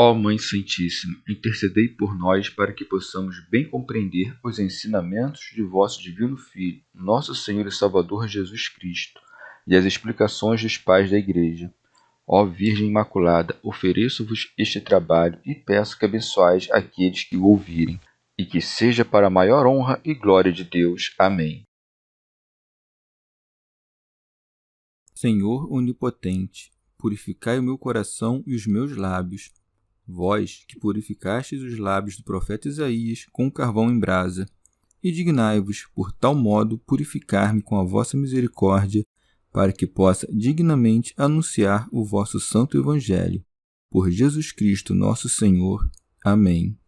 Ó Mãe Santíssima, intercedei por nós para que possamos bem compreender os ensinamentos de vosso Divino Filho, nosso Senhor e Salvador Jesus Cristo, e as explicações dos pais da Igreja. Ó Virgem Imaculada, ofereço-vos este trabalho e peço que abençoais aqueles que o ouvirem, e que seja para a maior honra e glória de Deus. Amém. Senhor onipotente, purificai o meu coração e os meus lábios. Vós, que purificastes os lábios do profeta Isaías com carvão em brasa, e dignai-vos, por tal modo, purificar-me com a vossa misericórdia, para que possa dignamente anunciar o vosso santo Evangelho. Por Jesus Cristo, nosso Senhor. Amém.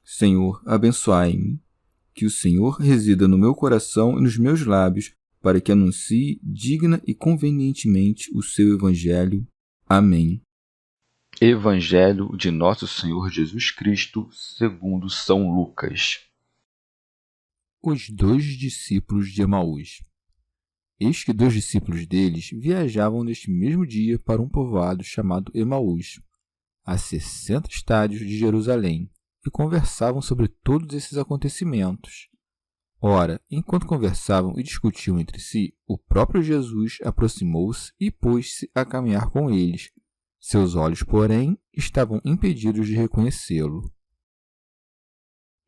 Senhor, abençoai-me. Que o Senhor resida no meu coração e nos meus lábios, para que anuncie digna e convenientemente o seu Evangelho. Amém. Evangelho de Nosso Senhor Jesus Cristo, segundo São Lucas. Os 2 discípulos de Emaús. Eis que 2 discípulos deles viajavam neste mesmo dia para um povoado chamado Emaús, a 60 estádios de Jerusalém, e conversavam sobre todos esses acontecimentos. Ora, enquanto conversavam e discutiam entre si, o próprio Jesus aproximou-se e pôs-se a caminhar com eles. Seus olhos, porém, estavam impedidos de reconhecê-lo.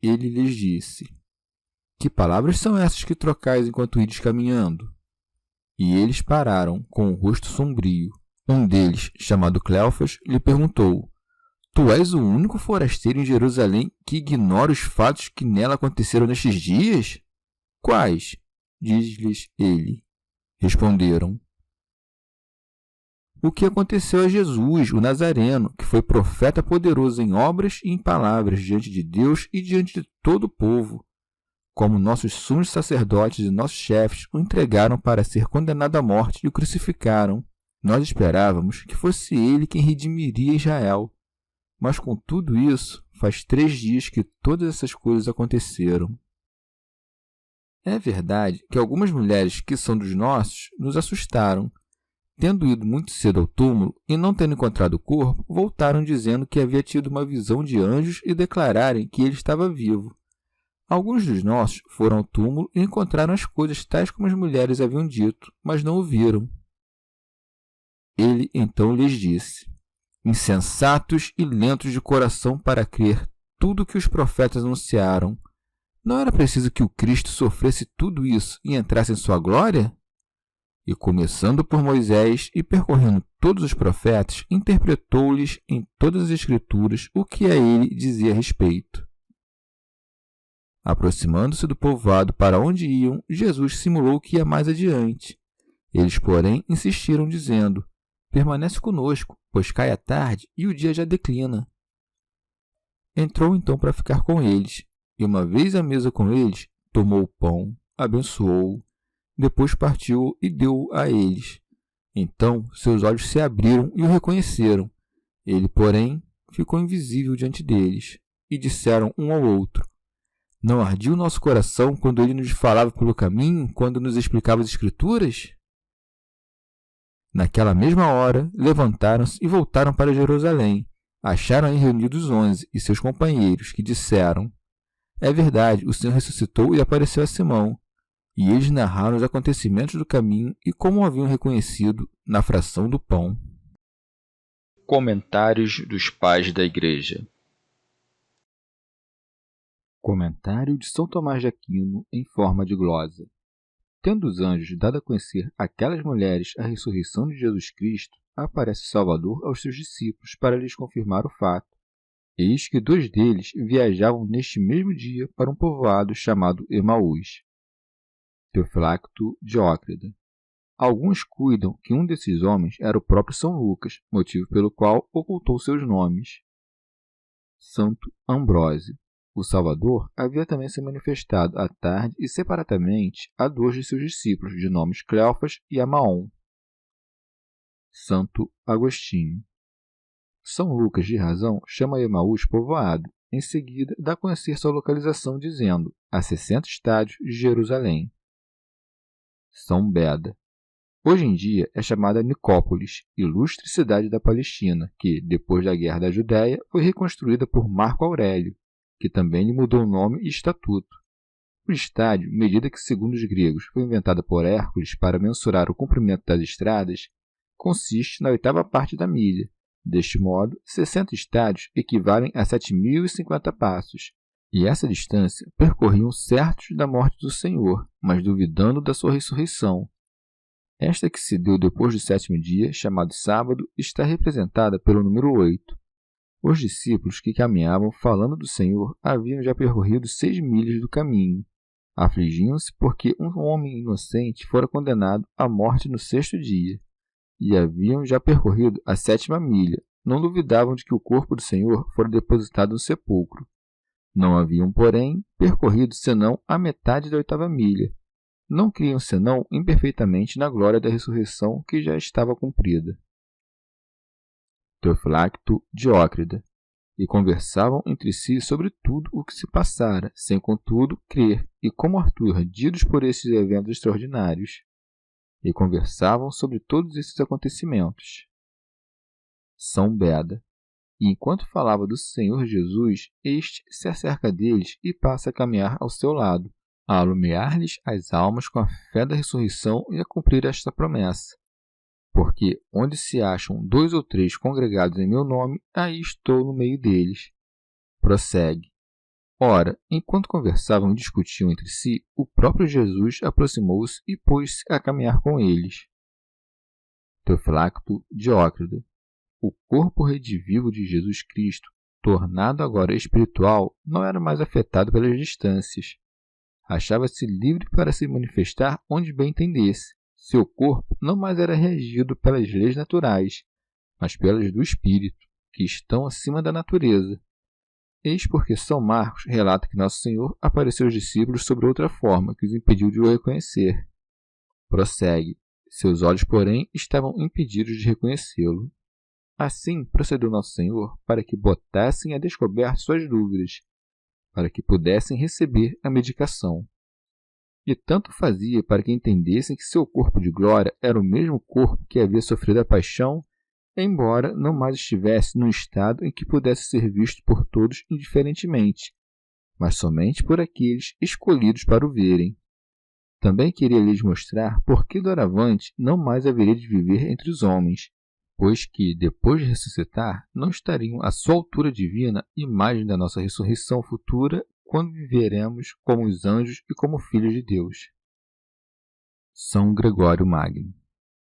Ele lhes disse: Que palavras são essas que trocais enquanto ides caminhando? E eles pararam, com o rosto sombrio. Um deles, chamado Cleofas, lhe perguntou: Tu és o único forasteiro em Jerusalém que ignora os fatos que nela aconteceram nestes dias? Quais? Diz-lhes ele. Responderam: O que aconteceu a Jesus, o Nazareno, que foi profeta poderoso em obras e em palavras diante de Deus e diante de todo o povo. Como nossos sumos sacerdotes e nossos chefes o entregaram para ser condenado à morte e o crucificaram. Nós esperávamos que fosse ele quem redimiria Israel. Mas com tudo isso, faz 3 dias que todas essas coisas aconteceram. É verdade que algumas mulheres que são dos nossos nos assustaram. Tendo ido muito cedo ao túmulo e não tendo encontrado o corpo, voltaram dizendo que havia tido uma visão de anjos e declararem que ele estava vivo. Alguns dos nossos foram ao túmulo e encontraram as coisas tais como as mulheres haviam dito, mas não o viram. Ele então lhes disse: Insensatos e lentos de coração para crer tudo o que os profetas anunciaram. Não era preciso que o Cristo sofresse tudo isso e entrasse em sua glória? E começando por Moisés e percorrendo todos os profetas, interpretou-lhes em todas as Escrituras o que a ele dizia a respeito. Aproximando-se do povoado para onde iam, Jesus simulou que ia mais adiante. Eles, porém, insistiram, dizendo: Permanece conosco, pois cai a tarde e o dia já declina. Entrou então para ficar com eles, e uma vez à mesa com eles, tomou o pão, abençoou-o, depois partiu e deu-o a eles. Então seus olhos se abriram e o reconheceram. Ele, porém, ficou invisível diante deles, e disseram um ao outro: Não ardia o nosso coração quando ele nos falava pelo caminho, quando nos explicava as Escrituras? Naquela mesma hora, levantaram-se e voltaram para Jerusalém. Acharam aí reunidos 11 e seus companheiros, que disseram: É verdade, o Senhor ressuscitou e apareceu a Simão. E eles narraram os acontecimentos do caminho e como o haviam reconhecido na fração do pão. Comentários dos Pais da Igreja. Comentário de São Tomás de Aquino em forma de glosa. Tendo os anjos dado a conhecer àquelas mulheres a ressurreição de Jesus Cristo, aparece o Salvador aos seus discípulos para lhes confirmar o fato. Eis que 2 deles viajavam neste mesmo dia para um povoado chamado Emaús. Teofilacto Diócrida. Alguns cuidam que um desses homens era o próprio São Lucas, motivo pelo qual ocultou seus nomes. Santo Ambrósio. O Salvador havia também se manifestado à tarde e separadamente a 2 de seus discípulos, de nomes Cleofas e Amaon. Santo Agostinho. São Lucas, de razão, chama Emaús povoado. Em seguida, dá a conhecer sua localização, dizendo: a 60 estádios de Jerusalém. São Beda. Hoje em dia é chamada Nicópolis, ilustre cidade da Palestina, que, depois da Guerra da Judéia, foi reconstruída por Marco Aurélio, que também lhe mudou o nome e estatuto. O estádio, medida que, segundo os gregos, foi inventada por Hércules para mensurar o comprimento das estradas, consiste na oitava parte da milha. Deste modo, 60 estádios equivalem a 7.050 passos, e essa distância percorriam certos da morte do Senhor, mas duvidando da sua ressurreição. Esta que se deu depois do sétimo dia, chamado sábado, está representada pelo número 8. Os discípulos que caminhavam falando do Senhor haviam já percorrido 6 milhas do caminho. Afligiam-se porque um homem inocente fora condenado à morte no sexto dia, e haviam já percorrido a 7ª milha. Não duvidavam de que o corpo do Senhor fora depositado no sepulcro. Não haviam, porém, percorrido senão a metade da 8ª milha. Não criam senão imperfeitamente na glória da ressurreição que já estava cumprida. Teofilacto, Diócrida. E conversavam entre si sobre tudo o que se passara, sem contudo crer, e como Arthur, ardidos por esses eventos extraordinários. E conversavam sobre todos esses acontecimentos. São Beda. E enquanto falava do Senhor Jesus, este se acerca deles e passa a caminhar ao seu lado, a alumiar-lhes as almas com a fé da ressurreição e a cumprir esta promessa. Porque onde se acham 2 ou 3 congregados em meu nome, aí estou no meio deles. Prossegue. Ora, enquanto conversavam e discutiam entre si, o próprio Jesus aproximou-se e pôs-se a caminhar com eles. Teofilacto, Diócrida. O corpo redivivo de Jesus Cristo, tornado agora espiritual, não era mais afetado pelas distâncias. Achava-se livre para se manifestar onde bem entendesse. Seu corpo não mais era regido pelas leis naturais, mas pelas do espírito, que estão acima da natureza. Eis porque São Marcos relata que Nosso Senhor apareceu aos discípulos sobre outra forma, que os impediu de o reconhecer. Prossegue. Seus olhos, porém, estavam impedidos de reconhecê-lo. Assim procedeu Nosso Senhor para que botassem a descoberto suas dúvidas, para que pudessem receber a medicação. E tanto fazia para que entendessem que seu corpo de glória era o mesmo corpo que havia sofrido a paixão, embora não mais estivesse num estado em que pudesse ser visto por todos indiferentemente, mas somente por aqueles escolhidos para o verem. Também queria lhes mostrar por que doravante não mais haveria de viver entre os homens, pois que, depois de ressuscitar, não estariam à sua altura divina, imagem da nossa ressurreição futura, quando viveremos como os anjos e como filhos de Deus. São Gregório Magno.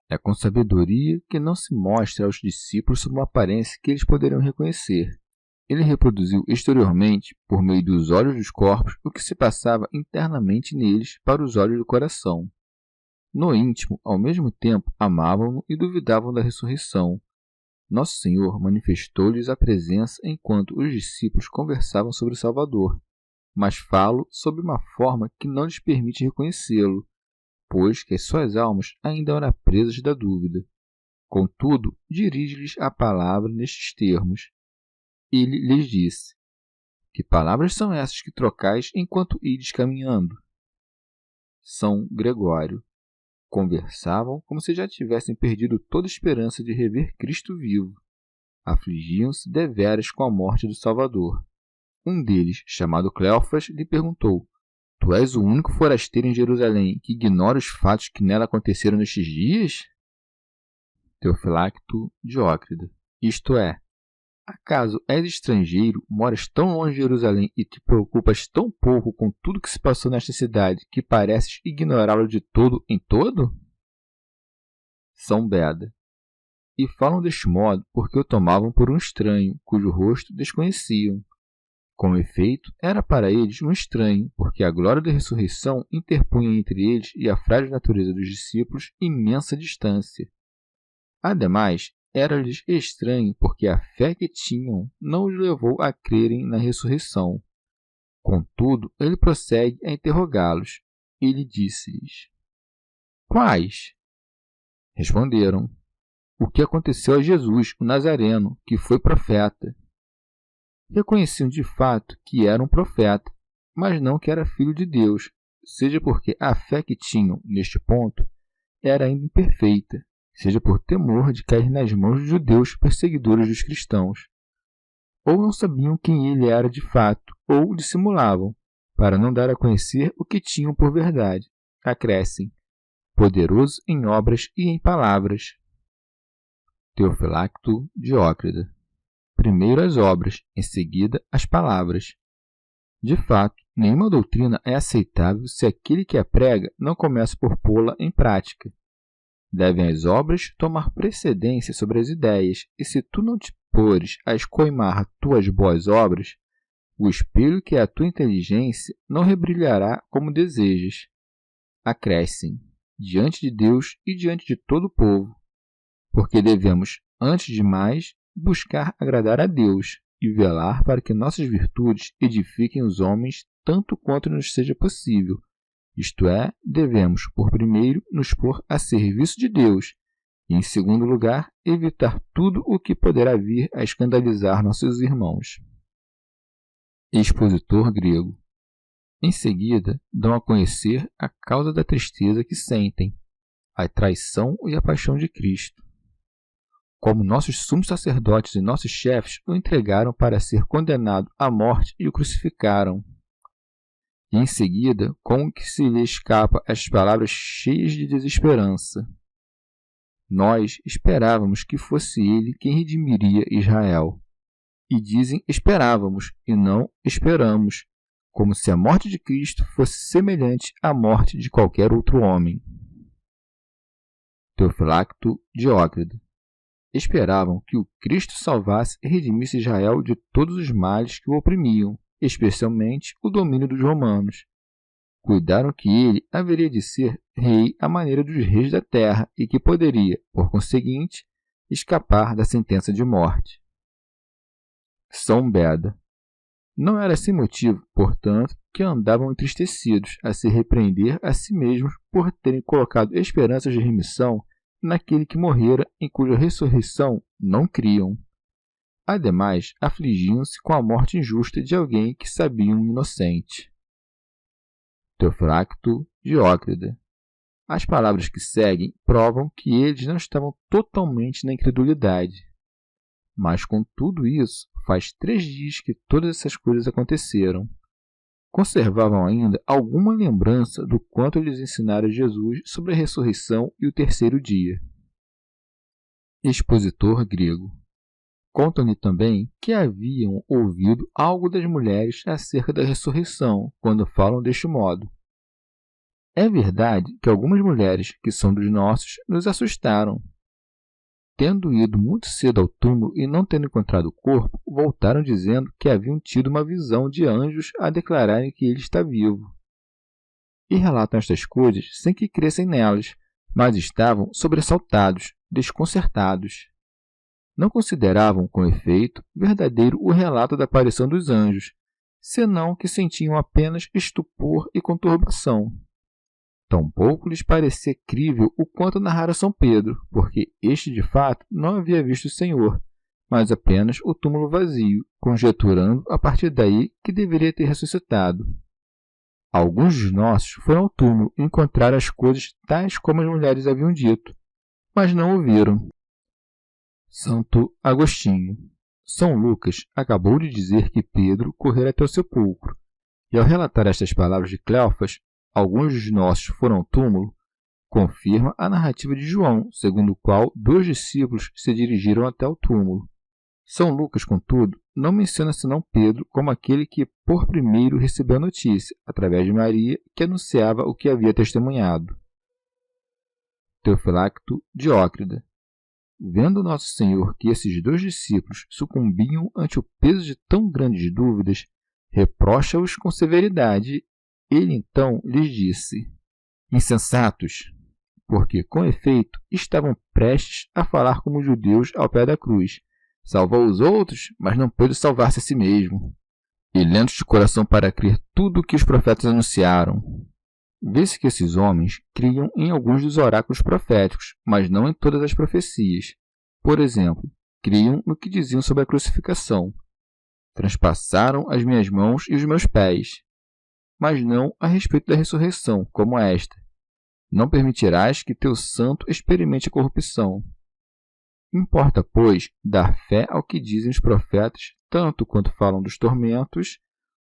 É com sabedoria que não se mostra aos discípulos sob uma aparência que eles poderão reconhecer. Ele reproduziu exteriormente, por meio dos olhos dos corpos, o que se passava internamente neles para os olhos do coração. No íntimo, ao mesmo tempo, amavam-no e duvidavam da ressurreição. Nosso Senhor manifestou-lhes a presença enquanto os discípulos conversavam sobre o Salvador, mas falo sob uma forma que não lhes permite reconhecê-lo, pois que as suas almas ainda eram presas da dúvida. Contudo, dirige-lhes a palavra nestes termos. Ele lhes disse: Que palavras são essas que trocais enquanto ides caminhando? São Gregório. Conversavam como se já tivessem perdido toda esperança de rever Cristo vivo. Afligiam-se deveras com a morte do Salvador. Um deles, chamado Cleófas, lhe perguntou: Tu és o único forasteiro em Jerusalém que ignora os fatos que nela aconteceram nestes dias? Teofilacto, Diócrida. Isto é, acaso és estrangeiro, moras tão longe de Jerusalém e te preocupas tão pouco com tudo que se passou nesta cidade que pareces ignorá-lo de todo em todo? São Beda. E falam deste modo porque o tomavam por um estranho, cujo rosto desconheciam. Com efeito, era para eles um estranho, porque a glória da ressurreição interpunha entre eles e a frágil natureza dos discípulos imensa distância. Ademais, era-lhes estranho, porque a fé que tinham não os levou a crerem na ressurreição. Contudo, ele prossegue a interrogá-los. Ele disse-lhes: Quais? Responderam: O que aconteceu a Jesus, o Nazareno, que foi profeta. Reconheciam de fato que era um profeta, mas não que era filho de Deus, seja porque a fé que tinham, neste ponto, era ainda imperfeita, seja por temor de cair nas mãos dos judeus perseguidores dos cristãos, ou não sabiam quem ele era de fato, ou dissimulavam, para não dar a conhecer o que tinham por verdade. Acrescem: poderoso em obras e em palavras. Teofilacto Diócrida. Primeiro as obras, em seguida as palavras. De fato, nenhuma doutrina é aceitável se aquele que a prega não começa por pô-la em prática. Devem as obras tomar precedência sobre as ideias, e se tu não te pores a escoimar tuas boas obras, o espelho que é a tua inteligência não rebrilhará como desejas. Acrescem: diante de Deus e diante de todo o povo, porque devemos, antes de mais, buscar agradar a Deus e velar para que nossas virtudes edifiquem os homens tanto quanto nos seja possível. Isto é, devemos, por primeiro, nos pôr a serviço de Deus e, em segundo lugar, evitar tudo o que poderá vir a escandalizar nossos irmãos. Expositor grego. Em seguida, dão a conhecer a causa da tristeza que sentem, a traição e a paixão de Cristo. Como nossos sumos sacerdotes e nossos chefes o entregaram para ser condenado à morte e o crucificaram. E em seguida, como que se lhe escapa as palavras cheias de desesperança. Nós esperávamos que fosse ele quem redimiria Israel. E dizem esperávamos e não esperamos, como se a morte de Cristo fosse semelhante à morte de qualquer outro homem. Teofilacto Diócrida. Esperavam que o Cristo salvasse e redimisse Israel de todos os males que o oprimiam, especialmente o domínio dos romanos. Cuidaram que ele haveria de ser rei à maneira dos reis da terra e que poderia, por conseguinte, escapar da sentença de morte. São Beda. Não era sem motivo, portanto, que andavam entristecidos a se repreender a si mesmos por terem colocado esperanças de remissão naquele que morrera, em cuja ressurreição não criam. Ademais, afligiam-se com a morte injusta de alguém que sabiam inocente. Teofilacto Diócrida. As palavras que seguem provam que eles não estavam totalmente na incredulidade. Mas, com tudo isso, faz 3 dias que todas essas coisas aconteceram. Conservavam ainda alguma lembrança do quanto lhes ensinara Jesus sobre a ressurreição e o terceiro dia. Expositor grego. Contam-lhe também que haviam ouvido algo das mulheres acerca da ressurreição, quando falam deste modo. É verdade que algumas mulheres, que são dos nossos, nos assustaram. Tendo ido muito cedo ao túmulo e não tendo encontrado o corpo, voltaram dizendo que haviam tido uma visão de anjos a declararem que ele está vivo. E relatam estas coisas sem que crescem nelas, mas estavam sobressaltados, desconcertados. Não consideravam, com efeito, verdadeiro o relato da aparição dos anjos, senão que sentiam apenas estupor e conturbação. Tampouco lhes parecia crível o quanto narrara São Pedro, porque este de fato não havia visto o Senhor, mas apenas o túmulo vazio, conjecturando a partir daí que deveria ter ressuscitado. Alguns dos nossos foram ao túmulo e encontraram as coisas tais como as mulheres haviam dito, mas não ouviram. Santo Agostinho. São Lucas acabou de dizer que Pedro correra até o sepulcro, e ao relatar estas palavras de Cleófas, alguns dos nossos foram ao túmulo, confirma a narrativa de João, segundo o qual 2 discípulos se dirigiram até o túmulo. São Lucas, contudo, não menciona senão Pedro como aquele que por primeiro recebeu a notícia, através de Maria, que anunciava o que havia testemunhado. Teofilacto Diócrida. Vendo Nosso Senhor que esses 2 discípulos sucumbiam ante o peso de tão grandes dúvidas, reprocha-os com severidade. Ele então lhes disse: insensatos, porque, com efeito, estavam prestes a falar como os judeus ao pé da cruz. Salvou os outros, mas não pôde salvar-se a si mesmo. E lentos de coração para crer tudo o que os profetas anunciaram. Vê-se que esses homens criam em alguns dos oráculos proféticos, mas não em todas as profecias. Por exemplo, criam no que diziam sobre a crucificação. Transpassaram as minhas mãos e os meus pés, mas não a respeito da ressurreição, como esta. Não permitirás que teu santo experimente a corrupção. Importa, pois, dar fé ao que dizem os profetas, tanto quanto falam dos tormentos,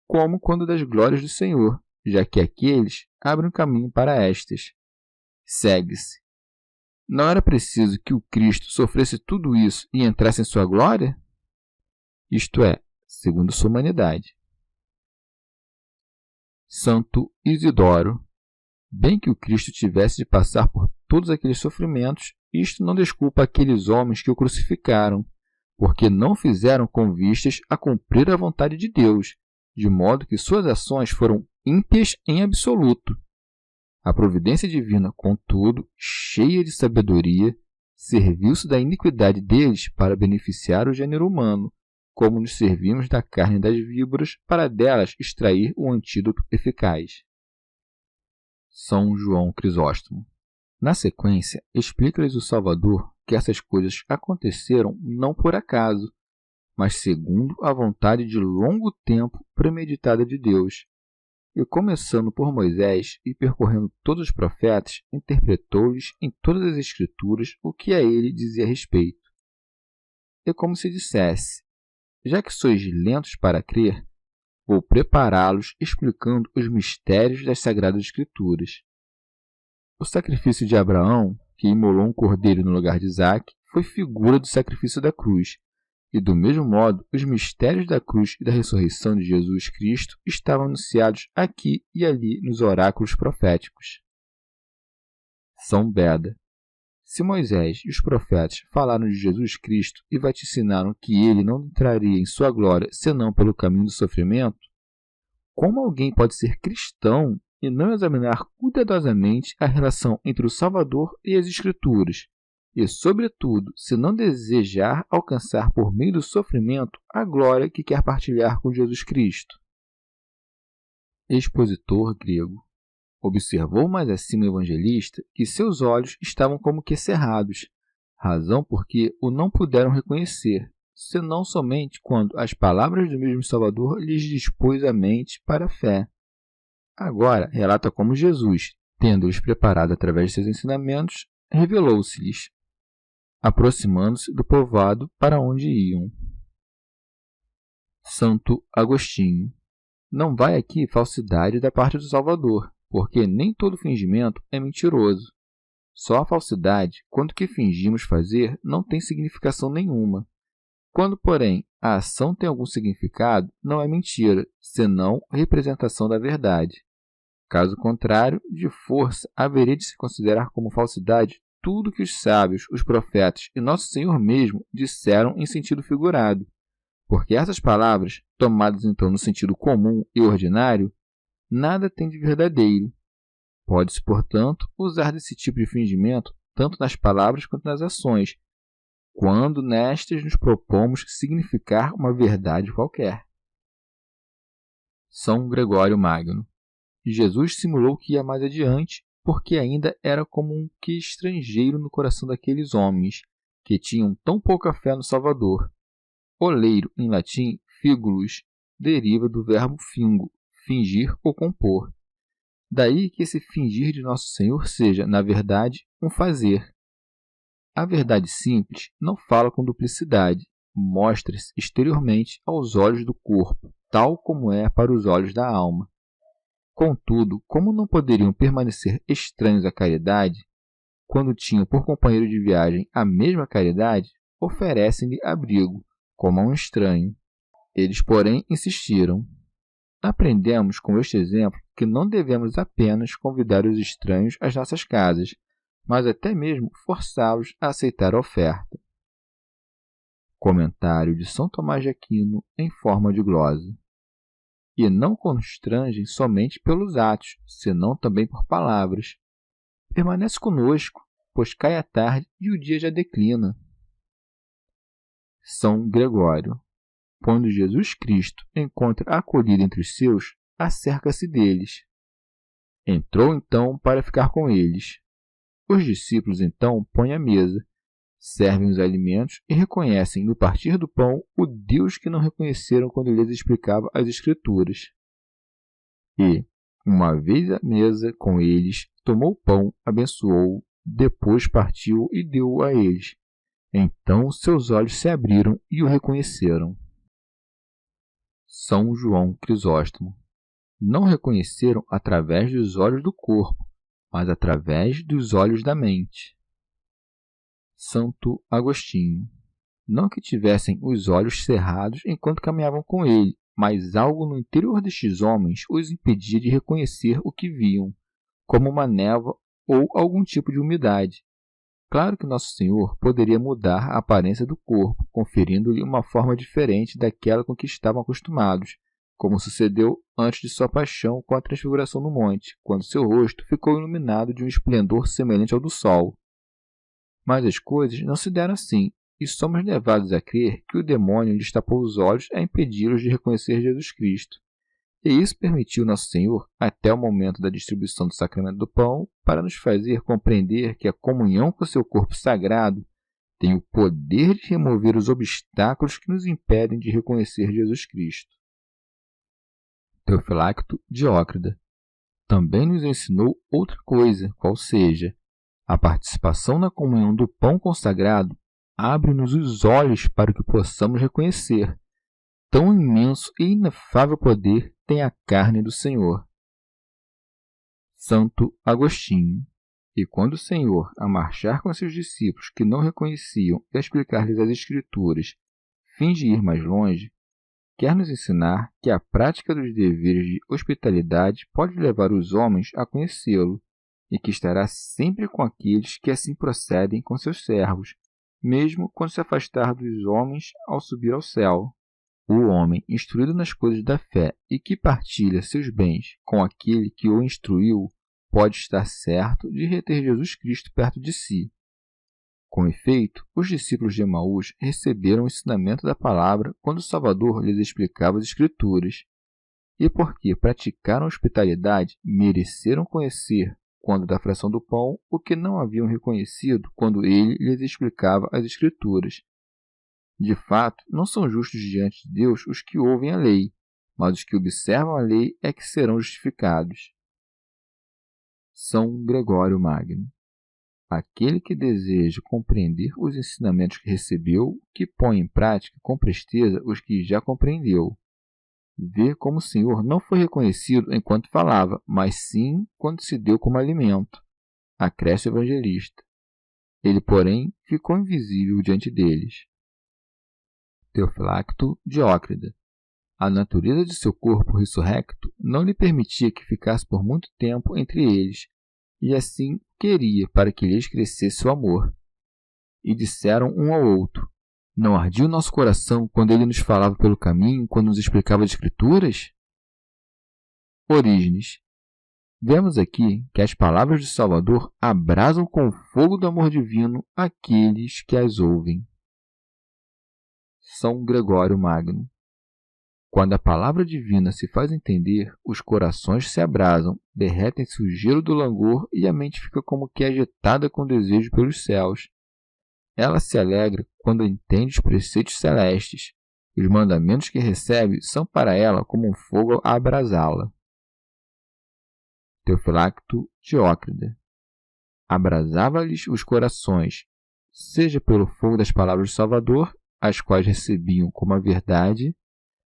como quando das glórias do Senhor, já que aqueles abrem o caminho para estas. Segue-se. Não era preciso que o Cristo sofresse tudo isso e entrasse em sua glória? Isto é, segundo sua humanidade. Santo Isidoro. Bem que o Cristo tivesse de passar por todos aqueles sofrimentos, isto não desculpa aqueles homens que o crucificaram, porque não fizeram com vistas a cumprir a vontade de Deus, de modo que suas ações foram ímpias em absoluto. A providência divina, contudo, cheia de sabedoria, serviu-se da iniquidade deles para beneficiar o gênero humano, como nos servimos da carne das víboras para delas extrair o antídoto eficaz. São João Crisóstomo. Na sequência, explica-lhes o Salvador que essas coisas aconteceram não por acaso, mas segundo a vontade de longo tempo premeditada de Deus. E começando por Moisés e percorrendo todos os profetas, interpretou-lhes em todas as Escrituras o que a ele dizia a respeito. É como se dissesse: já que sois lentos para crer, vou prepará-los explicando os mistérios das Sagradas Escrituras. O sacrifício de Abraão, que imolou um cordeiro no lugar de Isaque, foi figura do sacrifício da cruz, e do mesmo modo os mistérios da cruz e da ressurreição de Jesus Cristo estavam anunciados aqui e ali nos oráculos proféticos. São Beda. Se Moisés e os profetas falaram de Jesus Cristo e vaticinaram que ele não entraria em sua glória senão pelo caminho do sofrimento, como alguém pode ser cristão e não examinar cuidadosamente a relação entre o Salvador e as Escrituras, e, sobretudo, se não desejar alcançar por meio do sofrimento a glória que quer partilhar com Jesus Cristo? Expositor grego. Observou mais acima o evangelista que seus olhos estavam como que cerrados, razão porque o não puderam reconhecer, senão somente quando as palavras do mesmo Salvador lhes dispôs a mente para a fé. Agora relata como Jesus, tendo-lhes preparado através de seus ensinamentos, revelou-se-lhes, aproximando-se do povoado para onde iam. Santo Agostinho. Não vai aqui falsidade da parte do Salvador, porque nem todo fingimento é mentiroso. Só a falsidade, quando o que fingimos fazer não tem significação nenhuma. Quando, porém, a ação tem algum significado, não é mentira, senão representação da verdade. Caso contrário, de força haveria de se considerar como falsidade tudo que os sábios, os profetas e Nosso Senhor mesmo disseram em sentido figurado, porque essas palavras, tomadas então no sentido comum e ordinário, nada tem de verdadeiro. Pode-se, portanto, usar desse tipo de fingimento tanto nas palavras quanto nas ações, quando nestas nos propomos significar uma verdade qualquer. São Gregório Magno. Jesus simulou que ia mais adiante, porque ainda era como um que estrangeiro no coração daqueles homens, que tinham tão pouca fé no Salvador. Oleiro, em latim, figulus, deriva do verbo fingo, fingir ou compor. Daí que esse fingir de Nosso Senhor seja, na verdade, um fazer. A verdade simples não fala com duplicidade, mostra-se exteriormente aos olhos do corpo, tal como é para os olhos da alma. Contudo, como não poderiam permanecer estranhos à caridade, quando tinham por companheiro de viagem a mesma caridade, oferecem-lhe abrigo, como a um estranho. Eles, porém, insistiram. Aprendemos com este exemplo que não devemos apenas convidar os estranhos às nossas casas, mas até mesmo forçá-los a aceitar a oferta. Comentário de São Tomás de Aquino em forma de glosa. E não constrangem somente pelos atos, senão também por palavras. Permanece conosco, pois cai a tarde e o dia já declina. São Gregório. Quando Jesus Cristo encontra acolhida entre os seus, acerca-se deles. Entrou então para ficar com eles. Os discípulos então põem à mesa, servem os alimentos e reconhecem no partir do pão o Deus que não reconheceram quando lhes explicava as Escrituras. E, uma vez à mesa com eles, tomou o pão, abençoou, depois partiu e deu-o a eles. Então seus olhos se abriram e o reconheceram. São João Crisóstomo. Não reconheceram através dos olhos do corpo, mas através dos olhos da mente. Santo Agostinho. Não que tivessem os olhos cerrados enquanto caminhavam com ele, mas algo no interior destes homens os impedia de reconhecer o que viam, como uma névoa ou algum tipo de umidade. Claro que Nosso Senhor poderia mudar a aparência do corpo, conferindo-lhe uma forma diferente daquela com que estavam acostumados, como sucedeu antes de sua paixão com a transfiguração no monte, quando seu rosto ficou iluminado de um esplendor semelhante ao do sol. Mas as coisas não se deram assim, e somos levados a crer que o demônio lhes tapou os olhos a impedi-los de reconhecer Jesus Cristo. E isso permitiu Nosso Senhor, até o momento da distribuição do sacramento do pão, para nos fazer compreender que a comunhão com seu corpo sagrado tem o poder de remover os obstáculos que nos impedem de reconhecer Jesus Cristo. Teofilacto Diócrida também nos ensinou outra coisa, qual seja, a participação na comunhão do pão consagrado abre-nos os olhos para que possamos reconhecer. Tão imenso e inefável poder tem a carne do Senhor. Santo Agostinho. E quando o Senhor, a marchar com seus discípulos que não reconheciam e a explicar-lhes as Escrituras, finge ir mais longe, quer nos ensinar que a prática dos deveres de hospitalidade pode levar os homens a conhecê-lo, e que estará sempre com aqueles que assim procedem com seus servos, mesmo quando se afastar dos homens ao subir ao céu. O homem instruído nas coisas da fé e que partilha seus bens com aquele que o instruiu pode estar certo de reter Jesus Cristo perto de si. Com efeito, os discípulos de Emaús receberam o ensinamento da palavra quando o Salvador lhes explicava as Escrituras, e porque praticaram a hospitalidade, mereceram conhecer, quando da fração do pão, o que não haviam reconhecido quando ele lhes explicava as Escrituras. De fato, não são justos diante de Deus os que ouvem a lei, mas os que observam a lei é que serão justificados. São Gregório Magno. Aquele que deseja compreender os ensinamentos que recebeu, que põe em prática com presteza os que já compreendeu. Vê como o Senhor não foi reconhecido enquanto falava, mas sim quando se deu como alimento. Acresce o evangelista. Ele, porém, ficou invisível diante deles. Teofilacto Diócrida. A natureza de seu corpo ressurrecto não lhe permitia que ficasse por muito tempo entre eles, e assim queria para que lhes crescesse o amor. E disseram um ao outro: não ardia o nosso coração quando ele nos falava pelo caminho, quando nos explicava as Escrituras? Orígenes. Vemos aqui que as palavras do Salvador abrasam com o fogo do amor divino aqueles que as ouvem. São Gregório Magno. Quando a palavra divina se faz entender, os corações se abrasam, derretem-se o gelo do langor e a mente fica como que agitada com desejo pelos céus. Ela se alegra quando entende os preceitos celestes. Os mandamentos que recebe são para ela como um fogo a abrasá-la. Teofilacto Diócrida. Abrasava-lhes os corações, seja pelo fogo das palavras do Salvador, as quais recebiam como a verdade,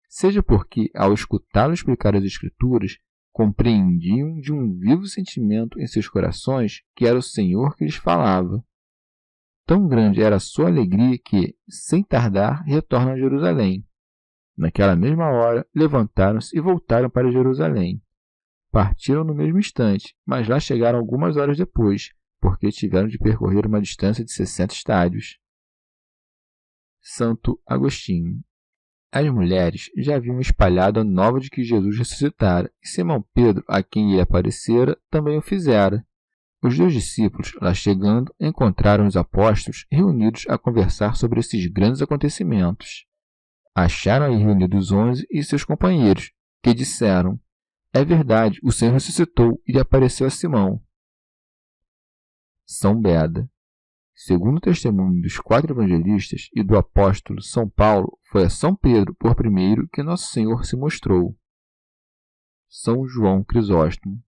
seja porque, ao escutá-lo explicar as Escrituras, compreendiam de um vivo sentimento em seus corações que era o Senhor que lhes falava. Tão grande era a sua alegria que, sem tardar, retornam a Jerusalém. Naquela mesma hora, levantaram-se e voltaram para Jerusalém. Partiram no mesmo instante, mas lá chegaram algumas horas depois, porque tiveram de percorrer uma distância de 60 estádios. Santo Agostinho. As mulheres já haviam espalhado a nova de que Jesus ressuscitara, e Simão Pedro, a quem ele aparecera, também o fizera. Os 2 discípulos, lá chegando, encontraram os apóstolos reunidos a conversar sobre esses grandes acontecimentos. Acharam aí reunidos os 11 e seus companheiros, que disseram: é verdade, o Senhor ressuscitou e apareceu a Simão. São Beda. Segundo o testemunho dos 4 evangelistas e do apóstolo São Paulo, foi a São Pedro, por primeiro, que Nosso Senhor se mostrou. São João Crisóstomo.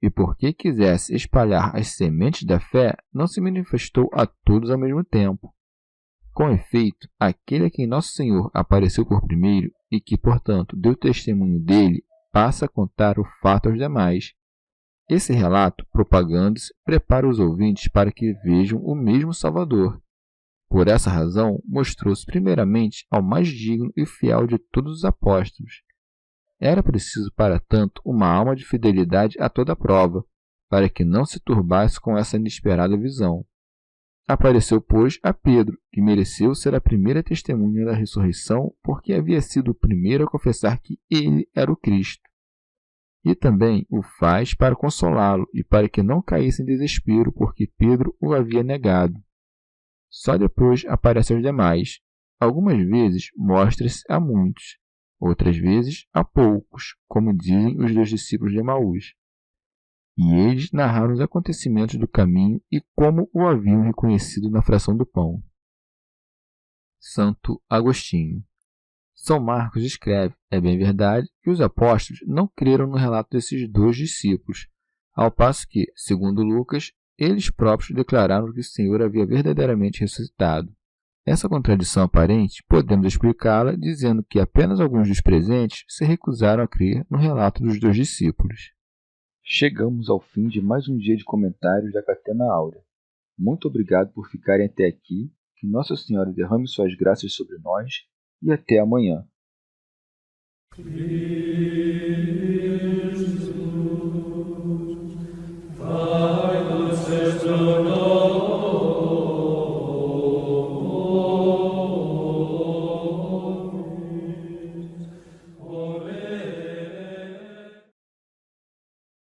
E porque quisesse espalhar as sementes da fé, não se manifestou a todos ao mesmo tempo. Com efeito, aquele a quem Nosso Senhor apareceu por primeiro e que, portanto, deu testemunho dele, passa a contar o fato aos demais. Esse relato, propagando-se, prepara os ouvintes para que vejam o mesmo Salvador. Por essa razão, mostrou-se primeiramente ao mais digno e fiel de todos os apóstolos. Era preciso, para tanto, uma alma de fidelidade a toda prova, para que não se turbasse com essa inesperada visão. Apareceu, pois, a Pedro, que mereceu ser a primeira testemunha da ressurreição, porque havia sido o primeiro a confessar que ele era o Cristo. E também o faz para consolá-lo e para que não caísse em desespero, porque Pedro o havia negado. Só depois aparece aos demais. Algumas vezes mostra-se a muitos, outras vezes a poucos, como dizem os 2 discípulos de Emaús. E eles narraram os acontecimentos do caminho e como o haviam reconhecido na fração do pão. Santo Agostinho. São Marcos escreve, é bem verdade, que os apóstolos não creram no relato desses 2 discípulos, ao passo que, segundo Lucas, eles próprios declararam que o Senhor havia verdadeiramente ressuscitado. Essa contradição aparente podemos explicá-la dizendo que apenas alguns dos presentes se recusaram a crer no relato dos 2 discípulos. Chegamos ao fim de mais um dia de comentários da Catena Áurea. Muito obrigado por ficarem até aqui, que Nossa Senhora derrame suas graças sobre nós e até amanhã.